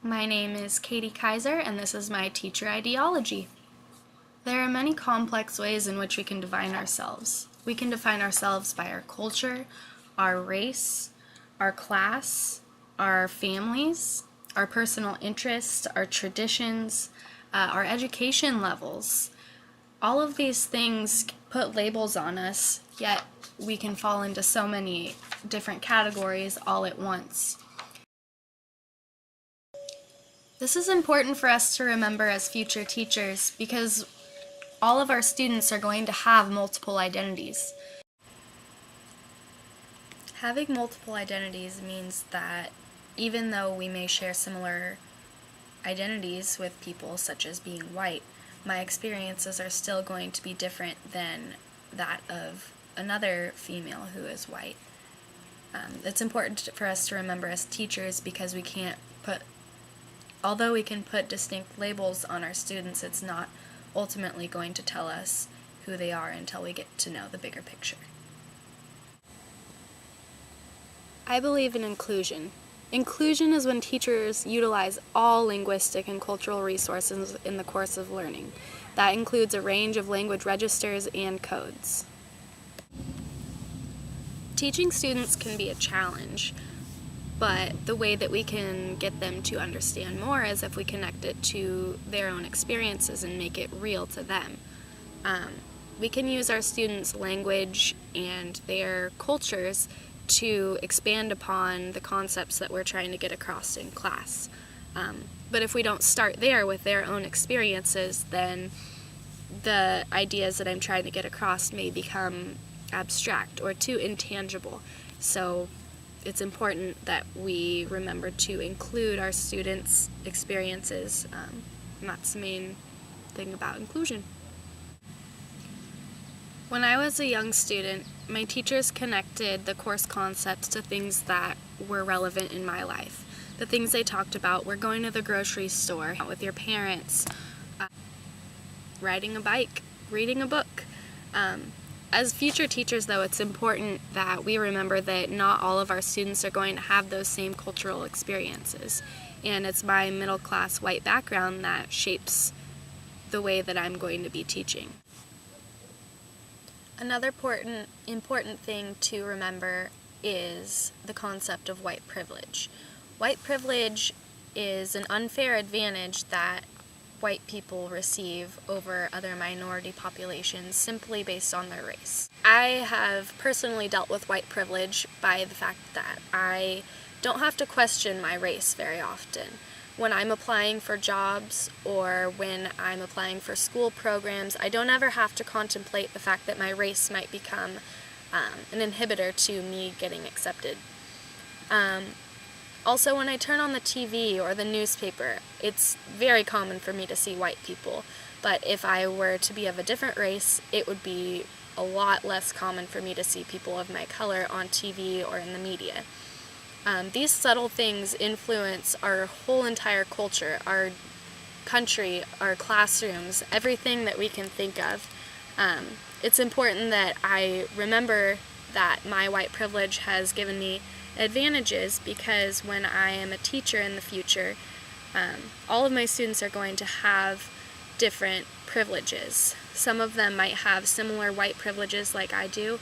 My name is Katie Kaiser, and this is my teacher ideology. There are many complex ways in which we can define ourselves. We can define ourselves by our culture, our race, our class, our families, our personal interests, our traditions, our education levels. All of these things put labels on us, yet we can fall into so many different categories all at once. This is important for us to remember as future teachers because all of our students are going to have multiple identities. Having multiple identities means that even though we may share similar identities with people, such as being white, my experiences are still going to be different than that of another female who is white. It's important for us to remember as teachers because although we can put distinct labels on our students, it's not ultimately going to tell us who they are until we get to know the bigger picture. I believe in inclusion. Inclusion is when teachers utilize all linguistic and cultural resources in the course of learning. That includes a range of language registers and codes. Teaching students can be a challenge, but the way that we can get them to understand more is if we connect it to their own experiences and make it real to them. We can use our students' language and their cultures to expand upon the concepts that we're trying to get across in class. But if we don't start there with their own experiences, then the ideas that I'm trying to get across may become abstract or too intangible. So it's important that we remember to include our students' experiences, and that's the main thing about inclusion. When I was a young student, my teachers connected the course concepts to things that were relevant in my life. The things they talked about were going to the grocery store with your parents, riding a bike, reading a book. As future teachers, though, it's important that we remember that not all of our students are going to have those same cultural experiences. And it's my middle-class white background that shapes the way that I'm going to be teaching. Another important thing to remember is the concept of white privilege. White privilege is an unfair advantage that white people receive over other minority populations simply based on their race. I have personally dealt with white privilege by the fact that I don't have to question my race very often. When I'm applying for jobs or when I'm applying for school programs, I don't ever have to contemplate the fact that my race might become an inhibitor to me getting accepted. Also, when I turn on the TV or the newspaper, it's very common for me to see white people, but if I were to be of a different race, it would be a lot less common for me to see people of my color on TV or in the media. These subtle things influence our whole entire culture, our country, our classrooms, everything that we can think of. It's important that I remember that my white privilege has given me advantages because when I am a teacher in the future, all of my students are going to have different privileges. Some of them might have similar white privileges like I do.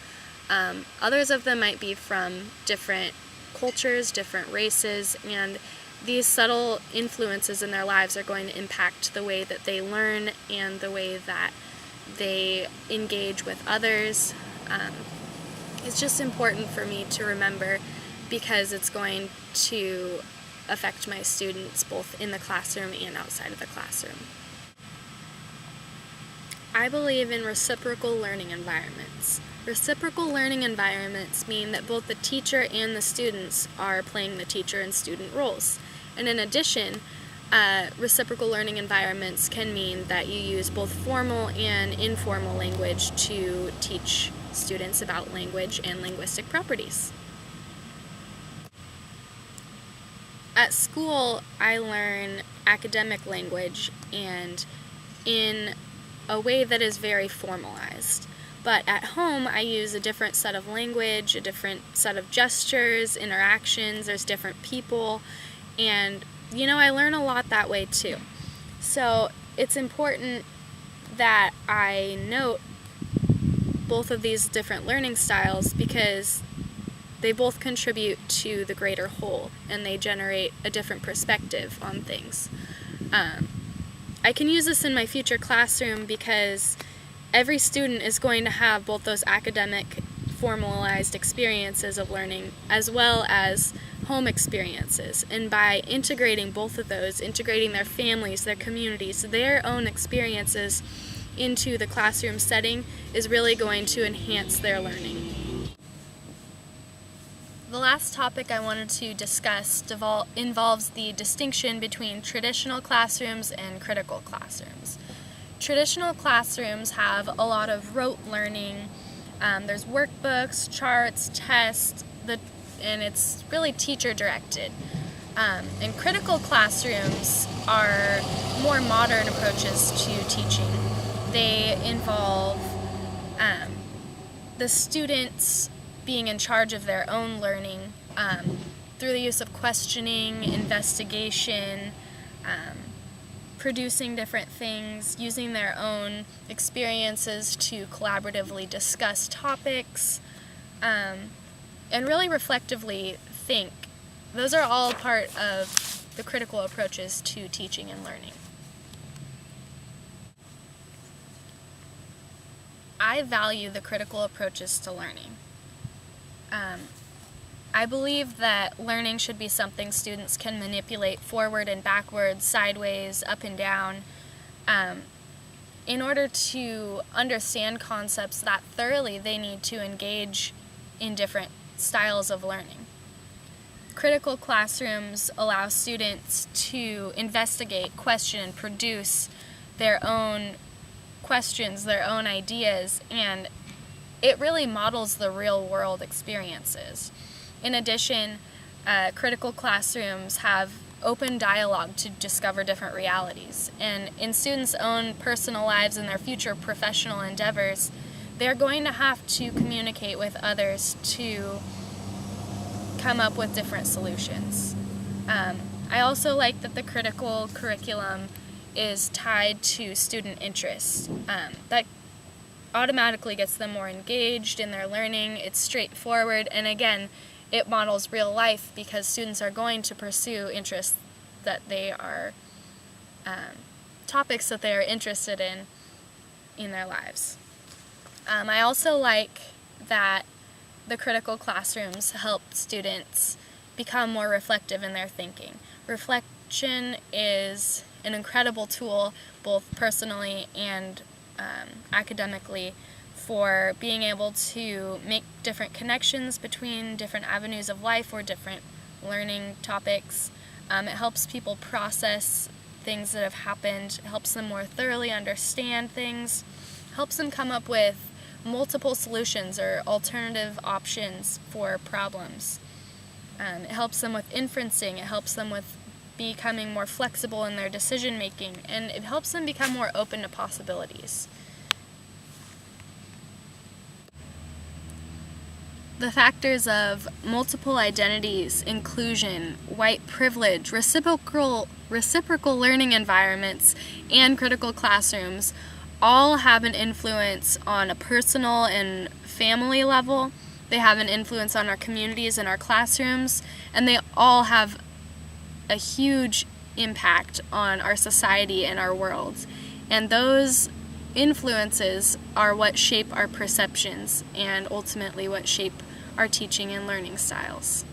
Others of them might be from different cultures, different races, and these subtle influences in their lives are going to impact the way that they learn and the way that they engage with others. It's just important for me to remember because it's going to affect my students both in the classroom and outside of the classroom. I believe in reciprocal learning environments. Reciprocal learning environments mean that both the teacher and the students are playing the teacher and student roles. And in addition, reciprocal learning environments can mean that you use both formal and informal language to teach students about language and linguistic properties. At school, I learn academic language and in a way that is very formalized. But at home, I use a different set of language, a different set of gestures, interactions, there's different people, and I learn a lot that way too. So it's important that I note both of these different learning styles because they both contribute to the greater whole and they generate a different perspective on things. I can use this in my future classroom because every student is going to have both those academic formalized experiences of learning as well as home experiences. And by integrating both of those, integrating their families, their communities, their own experiences into the classroom setting is really going to enhance their learning. The last topic I wanted to discuss involves the distinction between traditional classrooms and critical classrooms. Traditional classrooms have a lot of rote learning. There's workbooks, charts, tests, and it's really teacher-directed. And critical classrooms are more modern approaches to teaching. They involve the students being in charge of their own learning through the use of questioning, investigation, producing different things, using their own experiences to collaboratively discuss topics, and really reflectively think. Those are all part of the critical approaches to teaching and learning. I value the critical approaches to learning. I believe that learning should be something students can manipulate forward and backwards, sideways, up and down. In order to understand concepts that thoroughly, they need to engage in different styles of learning. Critical classrooms allow students to investigate, question, and produce their own questions, their own ideas, and it really models the real-world experiences. In addition, critical classrooms have open dialogue to discover different realities. And in students' own personal lives and their future professional endeavors, they're going to have to communicate with others to come up with different solutions. I also like that the critical curriculum is tied to student interest. That automatically gets them more engaged in their learning. It's straightforward, and again, it models real life because students are going to pursue interests that they are, topics that they are interested in their lives. I also like that the critical classrooms help students become more reflective in their thinking. Reflection is an incredible tool, both personally and academically, for being able to make different connections between different avenues of life or different learning topics. It helps people process things that have happened, it helps them more thoroughly understand things, helps them come up with multiple solutions or alternative options for problems. It helps them with inferencing, it helps them with becoming more flexible in their decision making, and it helps them become more open to possibilities. The factors of multiple identities, inclusion, white privilege, reciprocal learning environments, and critical classrooms all have an influence on a personal and family level. They have an influence on our communities and our classrooms, and they all have a huge impact on our society and our world. And those influences are what shape our perceptions and ultimately what shape our teaching and learning styles.